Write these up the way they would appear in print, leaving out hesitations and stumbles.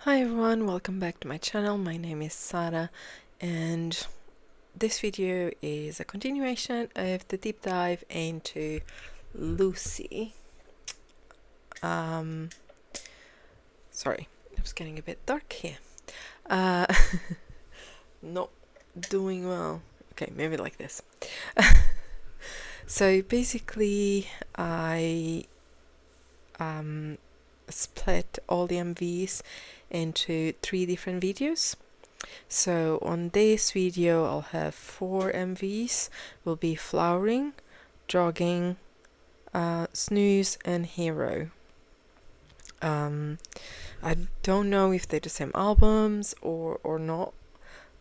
Hi everyone, welcome back to my channel. My name is Sarah and this video is a continuation of the deep dive into Lucy. Sorry, it was getting a bit dark here. Not doing well. Okay, maybe like this. So basically I split all the MVs into 3 different videos. So on this video I'll have 4 MVs, will be Flowering, Jogging, Snooze and Hero. I don't know if they're the same albums or not.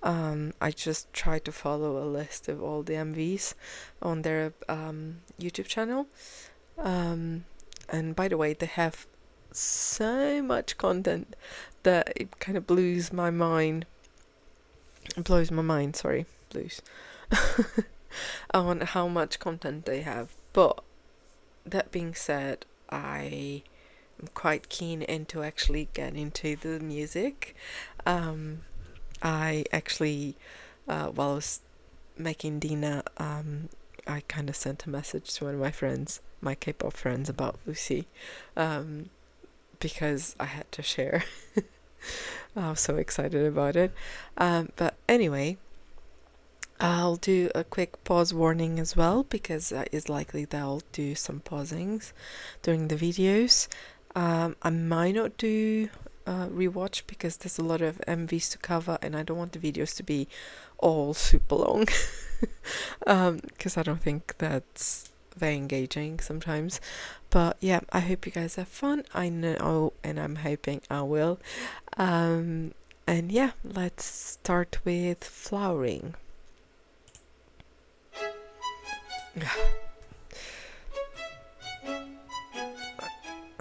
I just try to follow a list of all the MVs on their YouTube channel. And by the way, they have so much content that it kind of blows my mind, sorry, on how much content they have. But that being said, I am quite keen into actually get into the music. I actually, while I was making dinner, I kind of sent a message to one of my friends, my K-pop friends, about Lucy, because I had to share. I was so excited about it. But anyway, I'll do a quick pause warning as well, because it's likely that I'll do some pausings during the videos. I might not do rewatch because there's a lot of MVs to cover and I don't want the videos to be all super long, because I don't think that's very engaging sometimes. But yeah, I hope you guys have fun. I know, and I'm hoping I will. And yeah, let's start with Flowering.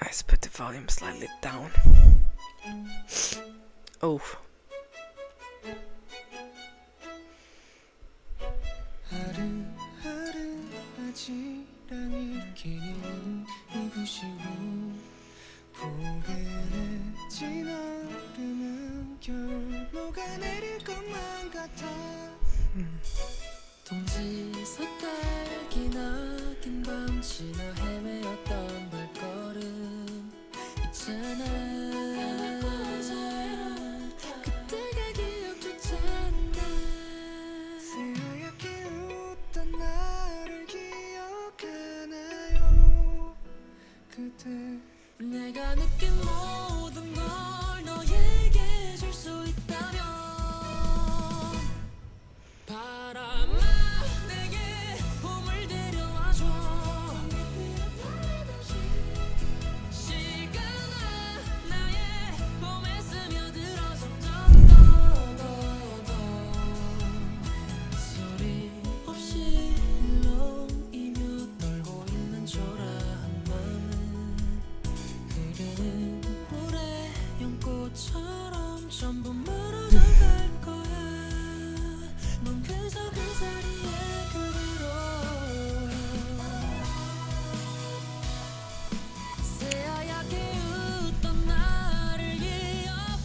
Let's put the volume slightly down. Oh. 내가 느낀 모든 걸 너에게 줄 수 있다면 바람아 내게 봄을 데려와줘 시간아 나의 봄에 스며들어 점점 더 소리 없이 일렁이며 떨고 있는 초라한 맘은 흐르는 물에 연꽃처럼 전부 멀어져 갈 거야 넌 그저 그 자리에 그대로 새하얗게 웃던 나를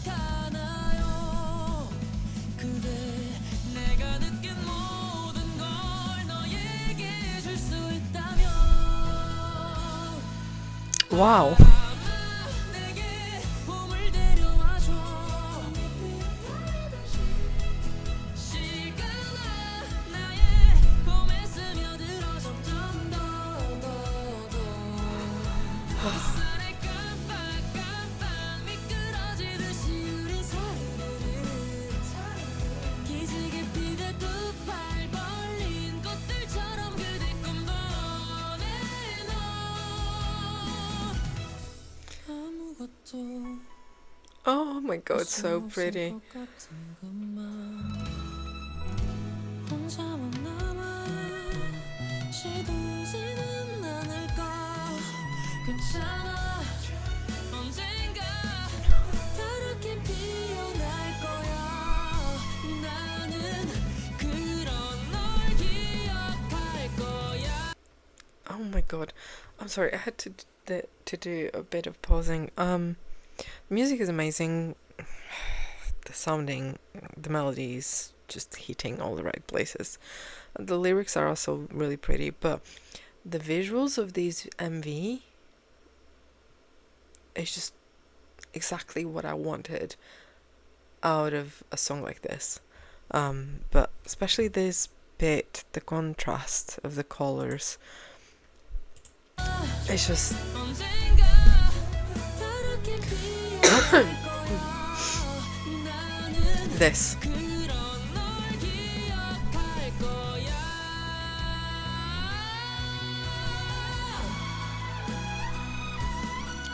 기억하나요 그대 내가 느낀 모든 걸 너에게 줄 수 있다면 Wow. Oh my god, so pretty. Oh my god, I'm sorry, I had to do a bit of pausing. Music is amazing. the sounding, the melodies just hitting all the right places. The lyrics are also really pretty, but the visuals of these MV is just exactly what I wanted out of a song like this. But especially this bit, the contrast of the colors, it's just this.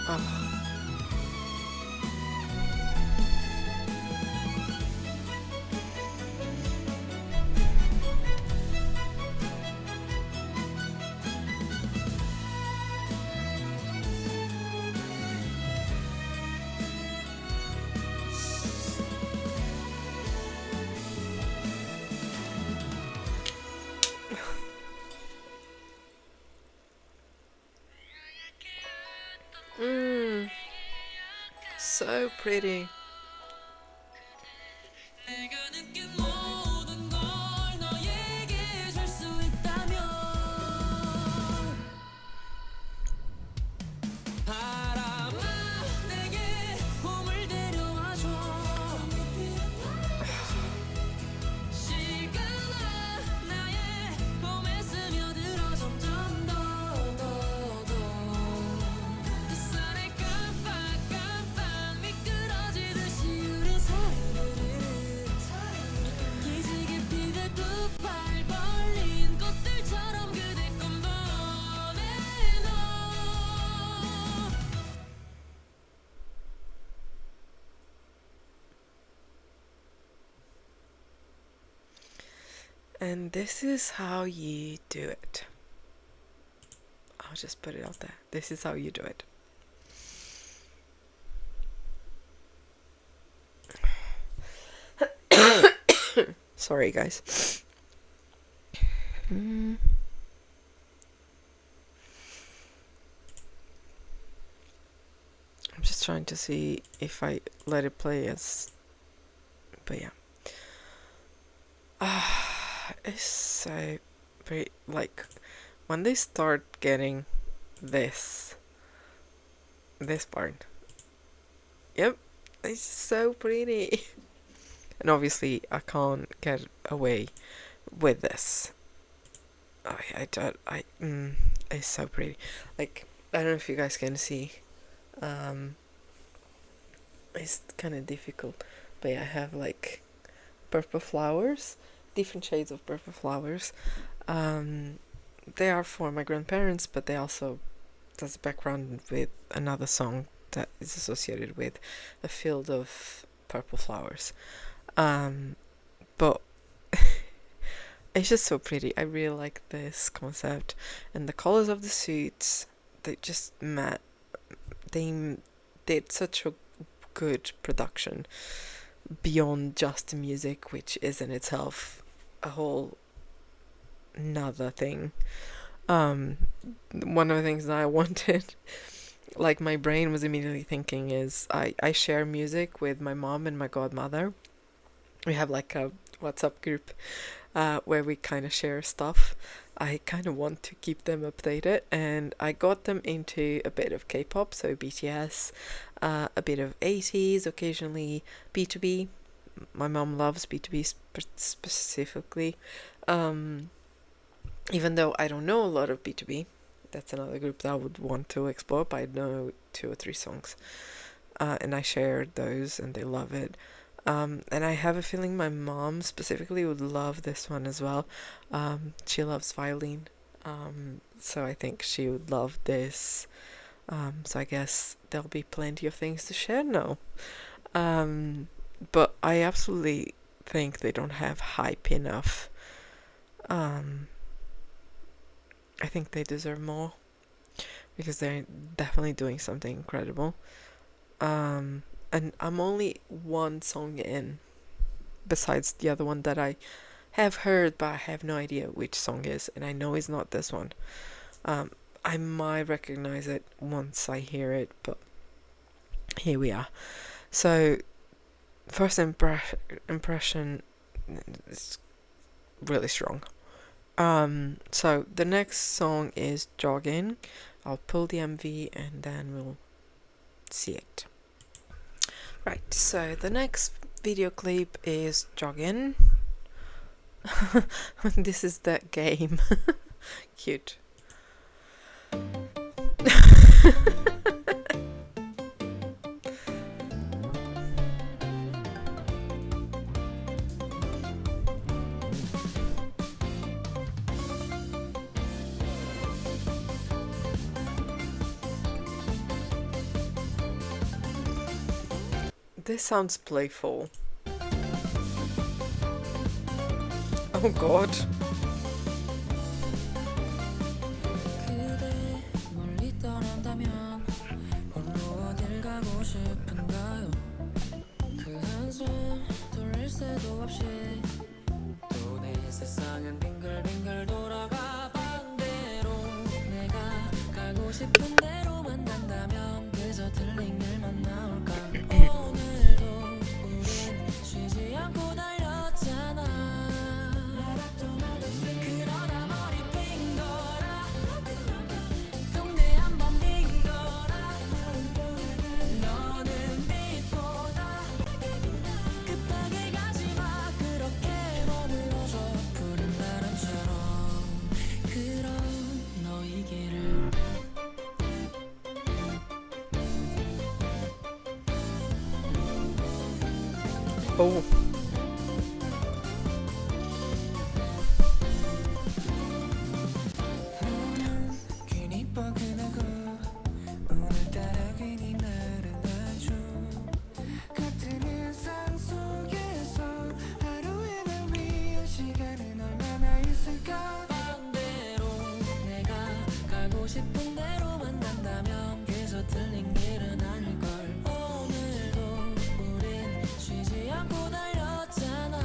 Oh. So pretty. And this is how you do it. I'll just put it out there. This is how you do it. Sorry, guys. I'm just trying to see if I let it play as... But yeah. It's so pretty. Like, when they start getting this part. Yep. It's so pretty. And obviously I can't get away with this. It's so pretty. Like, I don't know if you guys can see. It's kind of difficult, but yeah, I have like purple flowers, different shades of purple flowers. They are for my grandparents, but they also, there's a background with another song that is associated with a field of purple flowers. But it's just so pretty. I really like this concept, and the colors of the suits, they just they did such a good production beyond just the music, which is in itself a whole another thing. One of the things that I wanted, like my brain was immediately thinking, is I share music with my mom and my godmother. We have like a WhatsApp group where we kind of share stuff. I kind of want to keep them updated, and I got them into a bit of K-pop, so BTS, a bit of 80s, occasionally B2B. My mom loves B2B specifically. Even though I don't know a lot of B2B, that's another group that I would want to explore, but I know 2 or 3 songs. And I shared those, and they love it. And I have a feeling my mom specifically would love this one as well. She loves violin, so I think she would love this. So I guess there'll be plenty of things to share now. But I absolutely think they don't have hype enough. I think they deserve more, because they're definitely doing something incredible. And I'm only one song in, besides the other one that I have heard, but I have no idea which song is, and I know it's not this one. I might recognize it once I hear it, but here we are. So first impression is really strong. So the next song is Jogging. I'll pull the MV and then we'll see it. Right, so the next video clip is Jogging. This is that game. Cute. This sounds playful. Oh god. 그대 멀리 떠난다면 홀로 어딜 가고 싶은가요? 그 한숨 돌릴 새도 없이 또 내 세상은 빙글빙글 돌아가 반대로 내가 가고 싶은 대로 만난다면 그저 틀린 길만 나올까? 오늘도 우린 쉬지 않고 달렸잖아. 그러다 머리 핑 돌아 동네 한번 빙 돌아 너는 빛보다 급하게 가지마 그렇게 머물러줘 푸른 바람처럼 그런 너의 길을 Oh. 괜히 뻐근하고 오늘따라 괜히 나른하죠 같은 일상 속에서 하루에 날 위한 시간은 얼마나 있을까 반대로 내가 가고 싶은 대로 만난다면 그저 틀린 길은 아닐걸 오늘도 우린 쉬지 않고 달렸잖아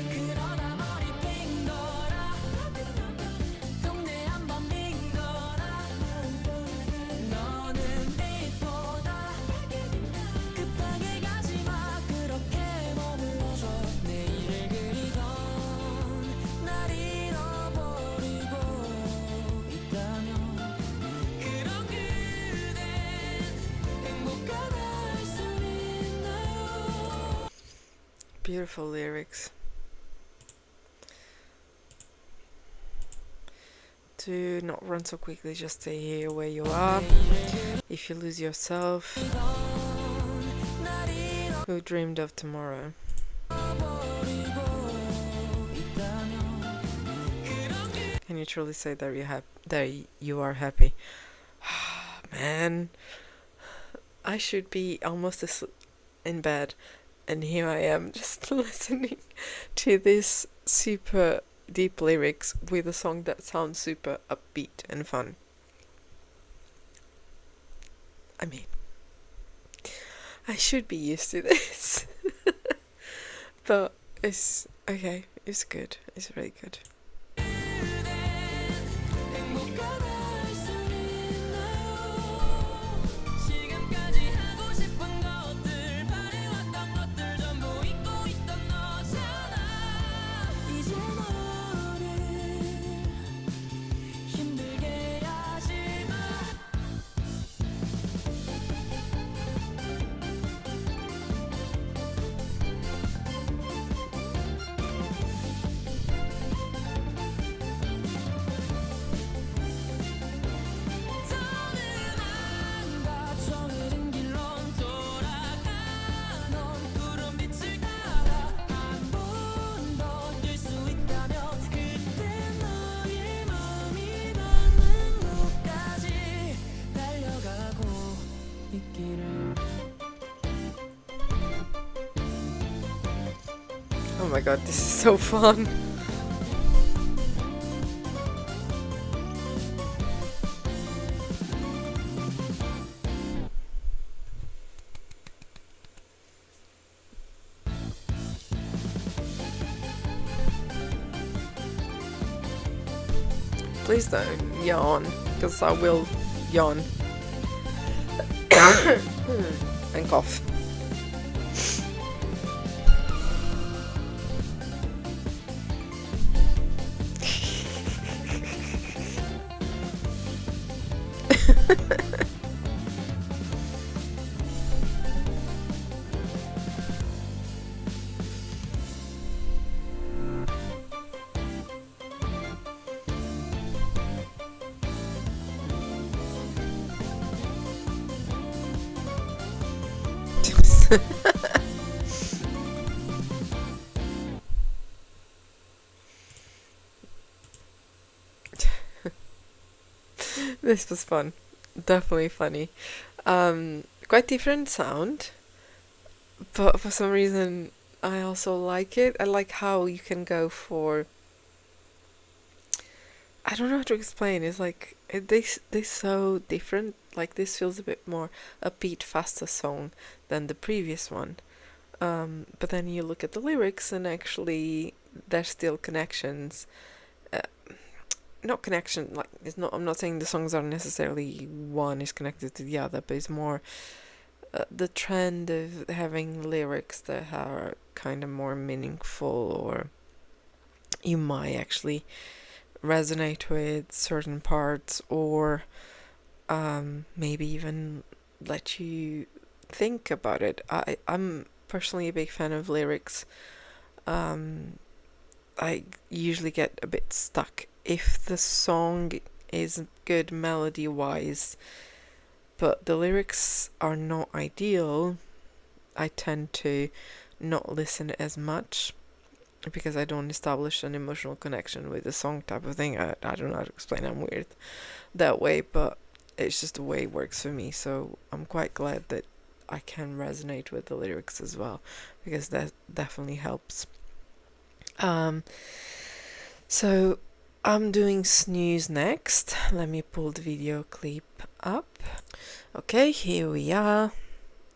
그러다 머리 빙 돌아 동네 한번 빙 돌아 너는 빛보다 급하게 가지마 그렇게 머물러줘 내일을 그리던 날 잃어버리고 있다면 그런 그댄 행복하다 할 수 있나요 Beautiful lyrics. Do not run so quickly, just stay here where you are. If you lose yourself, who dreamed of tomorrow? Can you truly say that you are happy? Man, I should be almost in bed, and here I am just listening to this super deep lyrics with a song that sounds super upbeat and fun. I mean, I should be used to this. But it's okay, it's good, it's really good. Oh my god, this is so fun. Please don't yawn, because I will yawn and cough. This was fun. Definitely funny. Quite different sound, but for some reason I also like it. I like how you can go for, I don't know how to explain. It's like they so different. Like this feels a bit more upbeat, faster song than the previous one. But then you look at the lyrics and actually there's still connections. Uh, Not connection, like it's not. I'm not saying the songs are necessarily one is connected to the other, but it's more the trend of having lyrics that are kind of more meaningful, or you might actually resonate with certain parts, or maybe even let you think about it. I'm personally a big fan of lyrics. I usually get a bit stuck if the song is good melody wise, but the lyrics are not ideal. I tend to not listen as much because I don't establish an emotional connection with the song type of thing. I don't know how to explain. I'm weird that way, but it's just the way it works for me. So I'm quite glad that I can resonate with the lyrics as well, because that definitely helps. Um, so I'm doing snooze next. Let me pull the video clip up. Okay, here we are.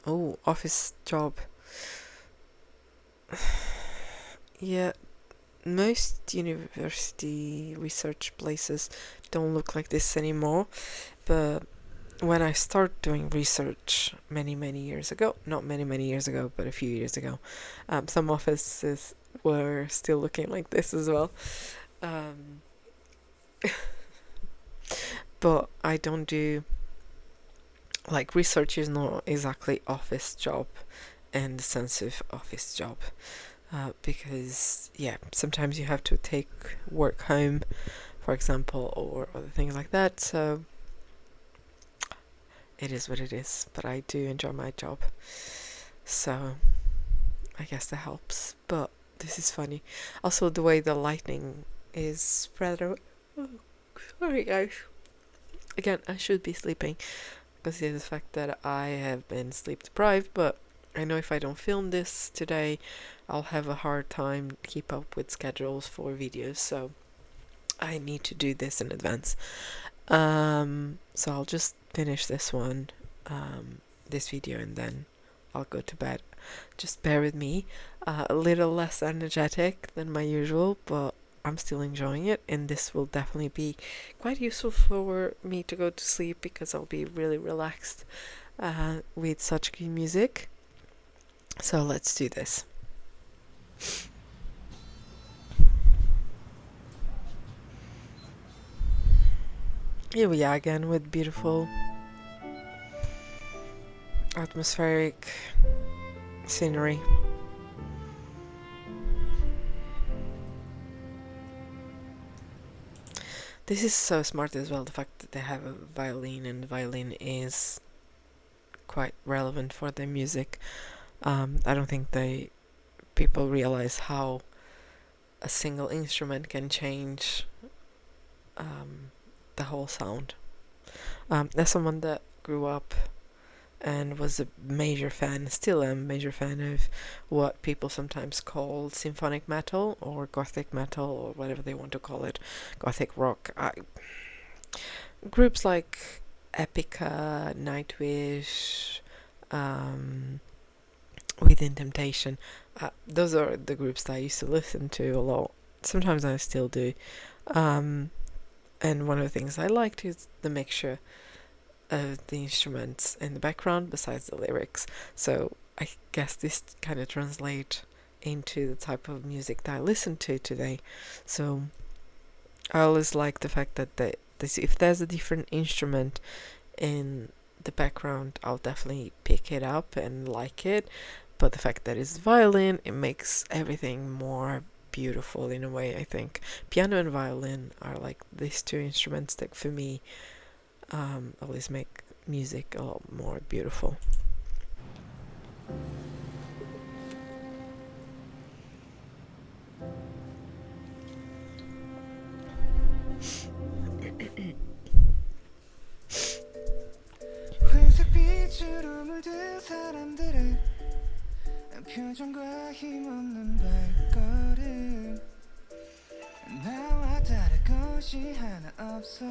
Oh, office job. Yeah, most university research places don't look like this anymore, but when I started doing research many years ago, not many years ago, but a few years ago, some offices were still looking like this as well. Um, but I don't do, like, research is not exactly office job in the sense of office job. Because yeah, sometimes you have to take work home, for example, or other things like that. So it is what it is. But I do enjoy my job, so I guess that helps. But this is funny. Also, the way the lightning is spread out. Oh, sorry, guys. Again, I should be sleeping, consider the fact that I have been sleep deprived, but I know if I don't film this today, I'll have a hard time keep up with schedules for videos, so I need to do this in advance. So I'll just finish this one, this video, and then I'll go to bed. Just bear with me. A little less energetic than my usual, but I'm still enjoying it, and this will definitely be quite useful for me to go to sleep because I'll be really relaxed with such good music. So let's do this. Here we are again with beautiful atmospheric scenery. This is so smart as well, the fact that they have a violin, and the violin is quite relevant for their music. I don't think people realize how a single instrument can change the whole sound. As someone that grew up and was a major fan, still am a major fan of what people sometimes call symphonic metal or gothic metal or whatever they want to call it, gothic rock. Groups like Epica, Nightwish, Within Temptation, those are the groups that I used to listen to a lot. Sometimes I still do. And one of the things I liked is the mixture of the instruments in the background besides the lyrics. So I guess this kind of translates into the type of music that I listen to today. So I always like the fact that if there's a different instrument in the background, I'll definitely pick it up and like it. But the fact that it's violin, it makes everything more beautiful in a way, I think. Piano and violin are like these two instruments that for me always make music a lot more beautiful. 사람들의 표정과 힘없는 발걸음 나와 다를 것이 하나 없어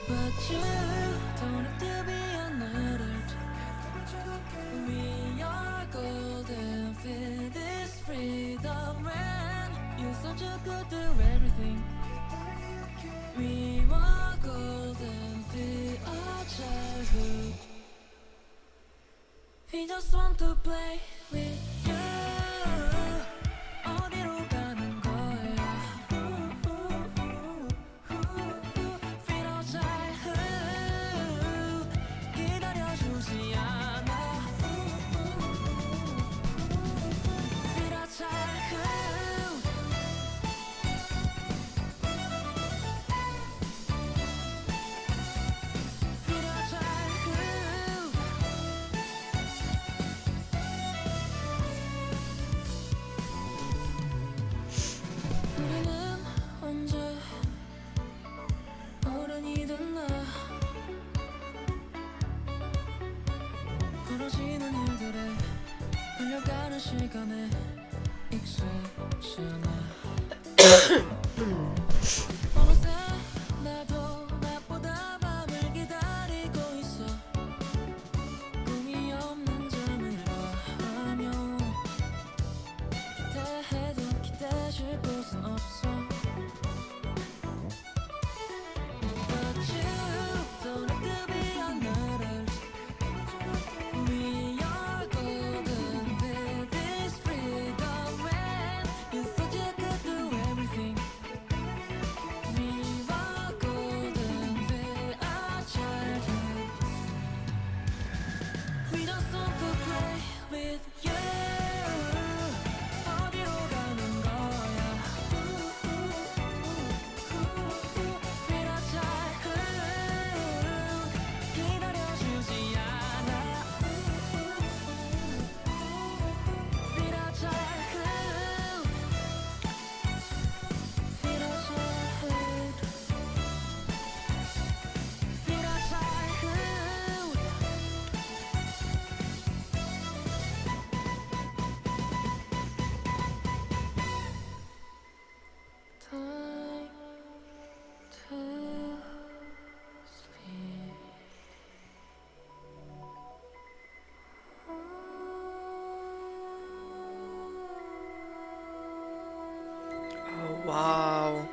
But you don't have to be unaltered We are golden feel this freedom when you such a good do everything We were golden feel our childhood We just want to play with you 어디로 가는 거야 Feel our childhood 기다려주지 않아 Feel our childhood Feel our childhood 우리는 언제 어른이 됐나 벌어지는 일들에 흘려가는 시간에 익숙지않아 어느새 나도 낮보다 밤을 기다리고 있어 꿈이 없는 잠을 바라며 기대해도 기대줄 곳은 없어 But you don't have to be unaltered We are golden with this freedom when you thought you could do everything We were golden with our childhood We just want to play with you 어디로 가는 거야 Feel our childhood 기다려주지 않아 Feel our childhood Feel our childhood Feel our childhood Time to sleep Oh, wow.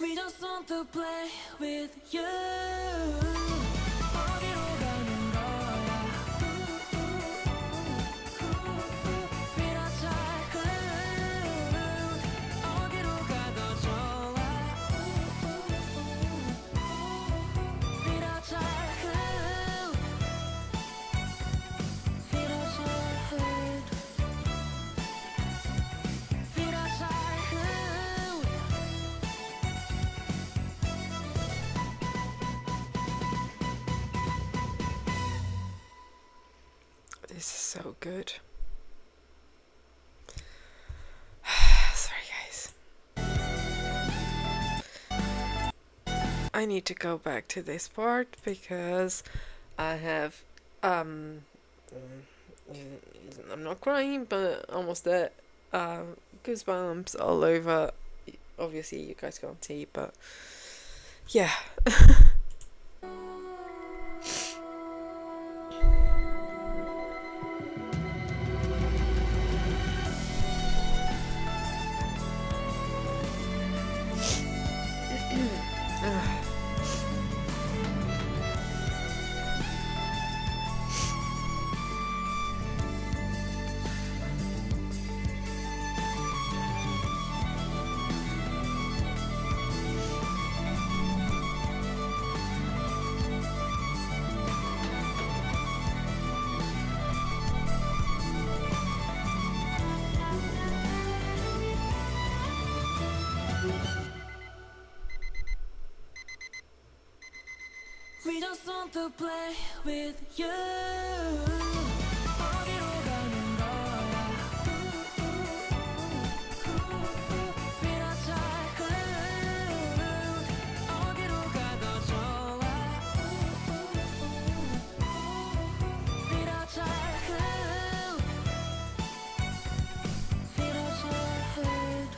We just want to play with you 어디로 가는 거야 Feel our childhood 어디로 가도 좋아 Feel our childhood Feel our childhood Feel our childhood This is so good. Sorry, guys. I need to go back to this part because I have I'm not crying, but almost there. Goosebumps all over. Obviously, you guys can't see, but yeah. to play with you. 어디로 가는 거야? Feel our childhood. 어디로 가도 좋아. Feel our childhood. Feel our childhood.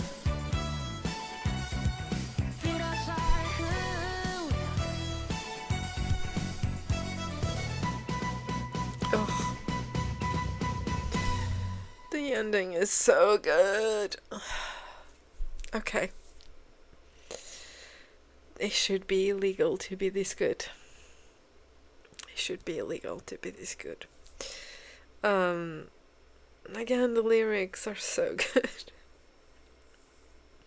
Feel our childhood. Oh, the ending is so good. Okay. It should be illegal to be this good. It should be illegal to be this good. Again, the lyrics are so good.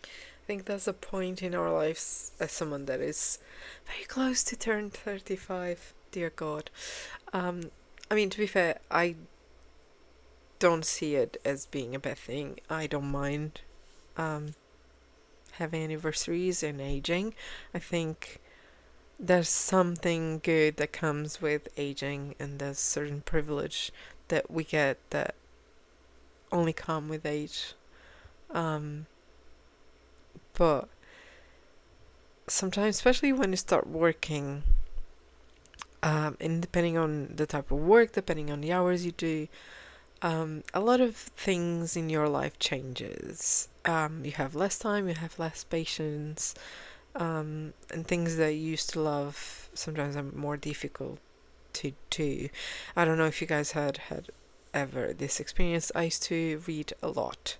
I think that's a point in our lives as someone that is very close to turn 35. Dear God. I mean, to be fair, I don't see it as being a bad thing. I don't mind having anniversaries and aging. I think there's something good that comes with aging, and there's certain privilege that we get that only come with age. But sometimes, especially when you start working, and depending on the type of work, depending on the hours you do, a lot of things in your life changes. You have less time, you have less patience, and things that you used to love sometimes are more difficult to do. I don't know if you guys had ever this experience. I used to read a lot,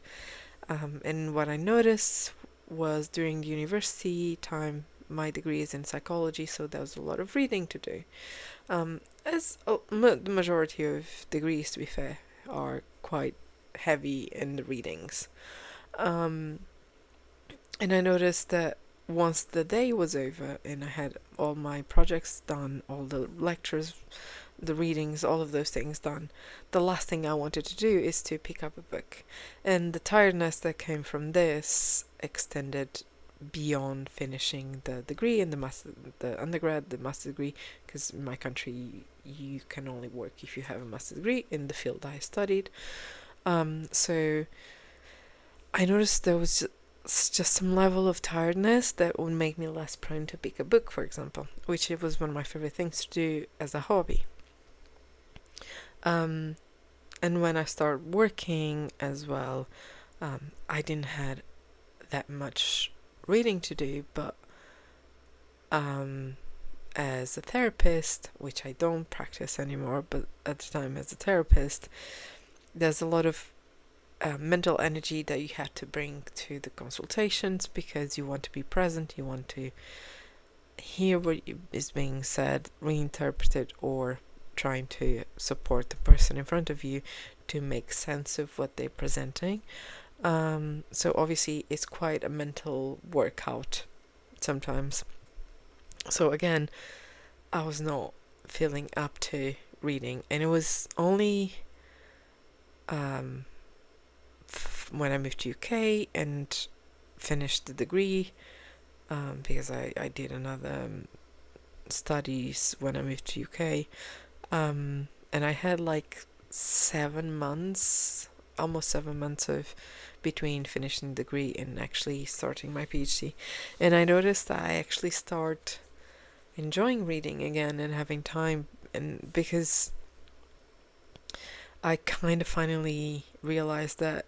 and what I noticed was during the university time, my degree is in psychology, so there was a lot of reading to do. As the majority of degrees, to be fair, are quite heavy in the readings. And I noticed that once the day was over and I had all my projects done, all the lectures, the readings, all of those things done, the last thing I wanted to do is to pick up a book. And the tiredness that came from this extended beyond finishing the degree and the undergrad, the master degree, because in my country you can only work if you have a master degree in the field I studied. So I noticed there was just some level of tiredness that would make me less prone to pick a book, for example, which it was one of my favorite things to do as a hobby. And when I started working as well, I didn't have that much reading to do, but as a therapist, which I don't practice anymore, but at the time as a therapist, there's a lot of mental energy that you have to bring to the consultations because you want to be present, you want to hear what is being said, reinterpret it, or trying to support the person in front of you to make sense of what they're presenting. So obviously it's quite a mental workout sometimes. So again, I was not feeling up to reading, and it was only when I moved to UK and finished the degree, because I did another studies when I moved to UK, and I had like 7 months, almost 7 months of between finishing the degree and actually starting my PhD, and I noticed that I actually start enjoying reading again and having time, and because I kind of finally realized that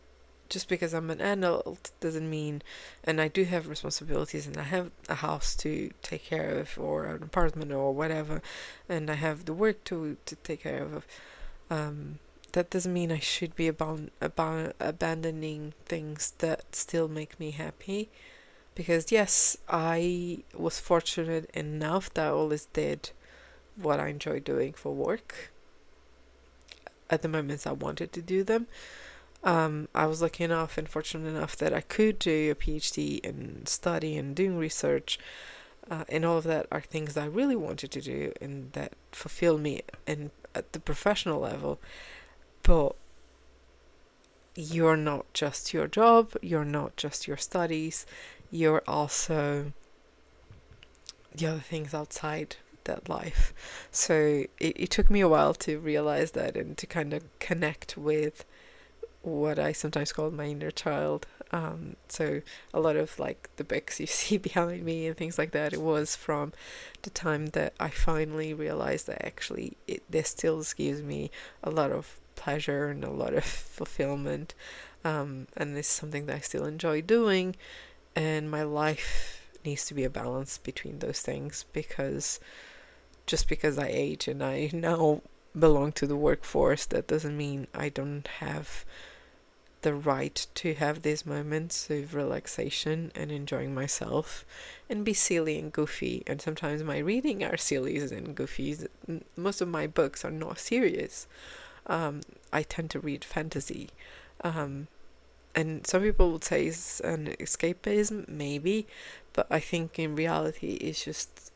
just because I'm an adult doesn't mean, and I do have responsibilities and I have a house to take care of or an apartment or whatever, and I have the work to take care of, that doesn't mean I should be abandoning things that still make me happy. Because yes, I was fortunate enough that I always did what I enjoy doing for work at the moments I wanted to do them. I was lucky enough and fortunate enough that I could do a PhD and study and doing research, and all of that are things I really wanted to do and that fulfill me at the professional level. But you're not just your job, you're not just your studies, you're also the other things outside that life. So it took me a while to realize that and to kind of connect with what I sometimes call my inner child. So a lot of like the books you see behind me and things like that, it was from the time that I finally realized that actually this still gives me a lot of pleasure and a lot of fulfillment. And it's something that I still enjoy doing. And my life needs to be a balance between those things, because just because I age and I now belong to the workforce, that doesn't mean I don't have the right to have these moments of relaxation and enjoying myself and be silly and goofy. And sometimes my reading are silly and goofy. Most of my books are not serious. I tend to read fantasy. Um, and some people would say it's an escapism, maybe, but I think in reality it's just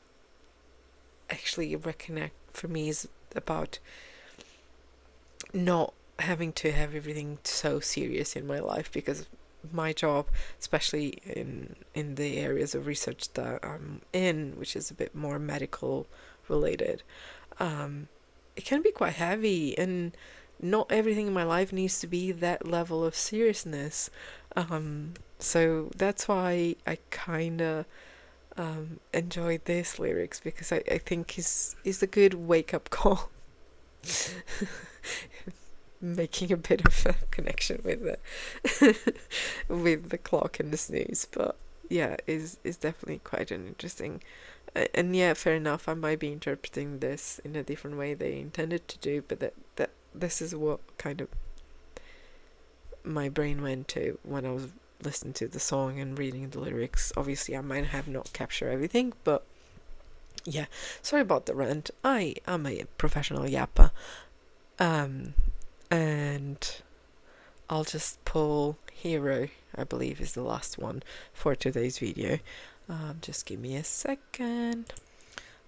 actually reconnect for me is about not having to have everything so serious in my life, because my job, especially in the areas of research that I'm in, which is a bit more medical related, it can be quite heavy, and not everything in my life needs to be that level of seriousness. So that's why I kind of enjoyed this lyrics, because I think is a good wake up call. Making a bit of a connection with the with the clock and the snooze, but yeah, is definitely quite an interesting. And yeah, fair enough. I might be interpreting this in a different way they intended to do, but that this is what kind of my brain went to when I was listening to the song and reading the lyrics. Obviously, I might have not captured everything, but yeah, sorry about the rant. I'm a professional yapper. Um, and I'll just pull Hero, I believe is the last one for today's video. Just give me a second.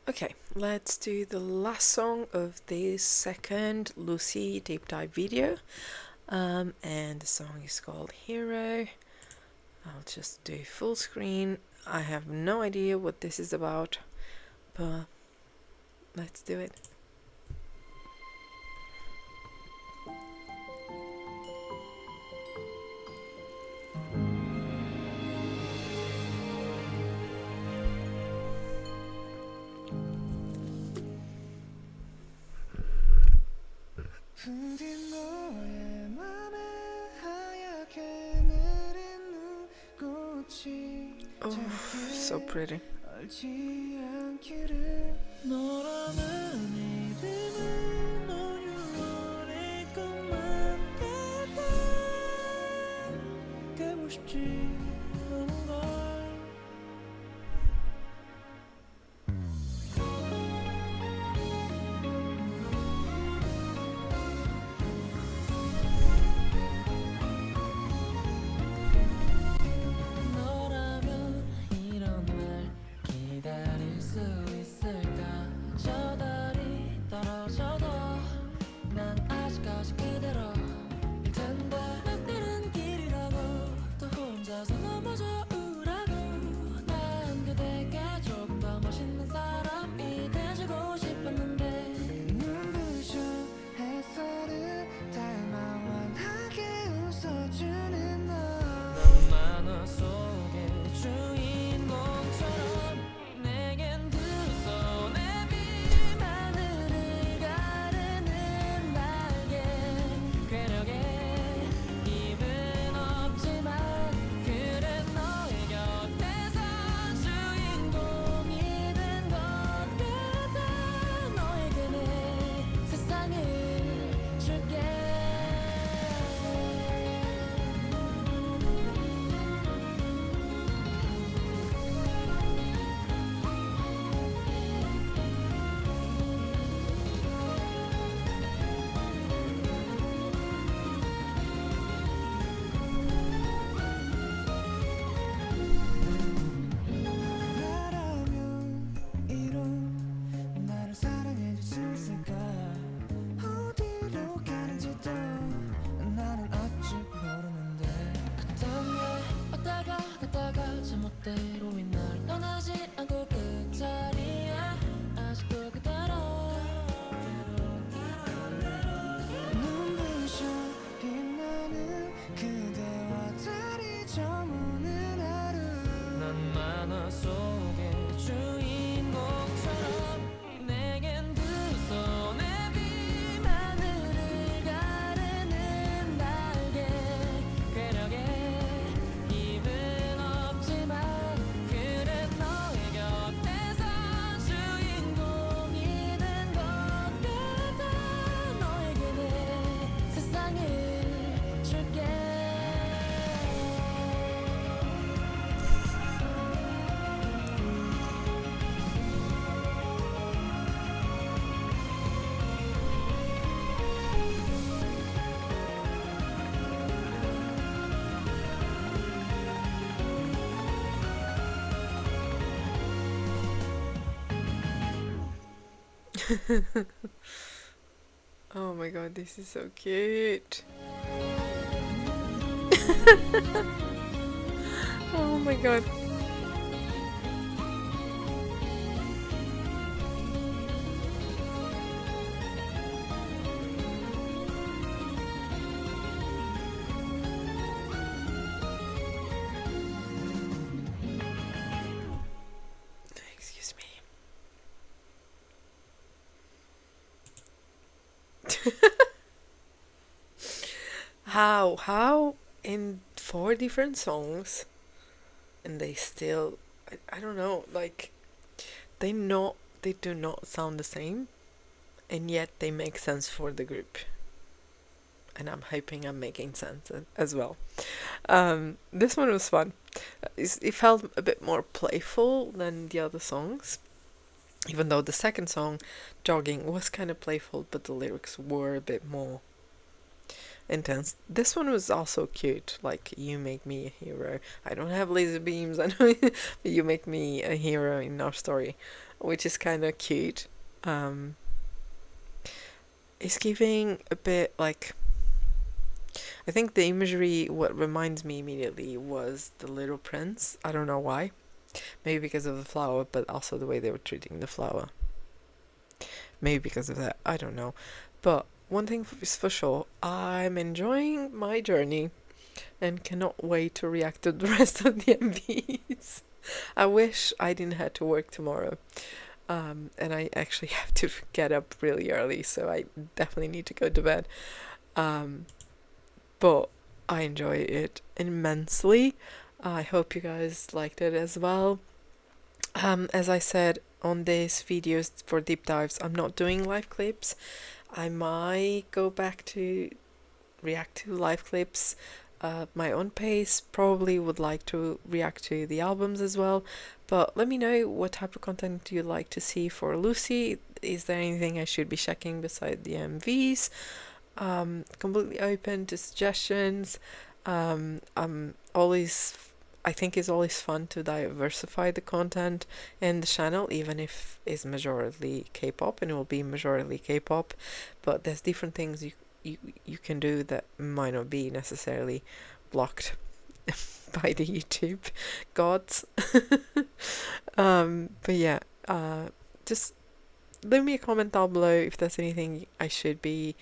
Okay, let's do the last song of this second Lucy deep dive video. And the song is called Hero. I'll just do full screen. I have no idea what this is about, but let's do it. Oh, so pretty. 그대로 일 텐데 내 때는 길이라고 또 혼자서 그대와 달이 저무는 하루 난 만화 속의 주인공처럼 내겐 두 손에 빈하늘을 가르는 날개 괴력에 힘은 없지만 그래 너의 곁에서 주인공이 된 것 같아 너에게 내 세상을 줄게 Oh my god, this is so cute. Oh my god. Excuse me. How in 4 different songs and they still I don't know, like they do not sound the same and yet they make sense for the group. And I'm hoping I'm making sense as well. This one was fun. It felt a bit more playful than the other songs, even though the second song, Jogging, was kind of playful, but the lyrics were a bit more intense. This one was also cute, like you make me a hero. I don't have laser beams, I know, but you make me a hero in our story, which is kind of cute. It's giving a bit like, I think the imagery, what reminds me immediately was The Little Prince. I don't know why. Maybe because of the flower, but also the way they were treating the flower. Maybe because of that, I don't know. But one thing is for sure, I'm enjoying my journey and cannot wait to react to the rest of the MVs. I wish I didn't have to work tomorrow. And I actually have to get up really early, so I definitely need to go to bed. But I enjoy it immensely. I hope you guys liked it as well. As I said on these videos for deep dives, I'm not doing live clips. I might go back to react to live clips at my own pace. Probably would like to react to the albums as well. But let me know what type of content you'd like to see for Lucy. Is there anything I should be checking beside the MVs? Completely open to suggestions. I'm always, I think it's always fun to diversify the content in the channel, even if it's majority K-pop, and it will be majority K-pop, but there's different things you can do that might not be necessarily blocked by the YouTube gods. But yeah, just leave me a comment down below if there's anything I should be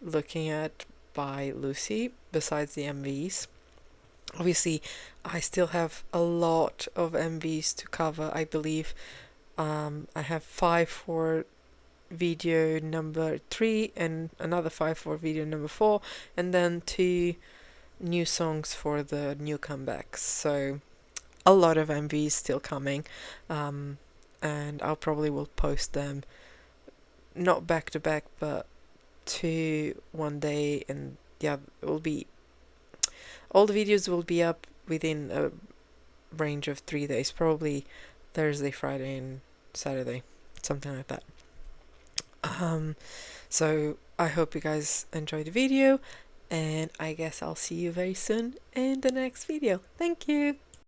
looking at by Lucy besides the MVs. Obviously, I still have a lot of MVs to cover. I believe I have 5 for video number 3 and another 5 for video number 4, and then 2 new songs for the new comebacks. So a lot of MVs still coming, and I'll probably will post them not back to back, but 2 one day, and yeah, it will be, all the videos will be up within a range of 3 days, probably Thursday, Friday, and Saturday, something like that. So I hope you guys enjoyed the video, and I guess I'll see you very soon in the next video. Thank you!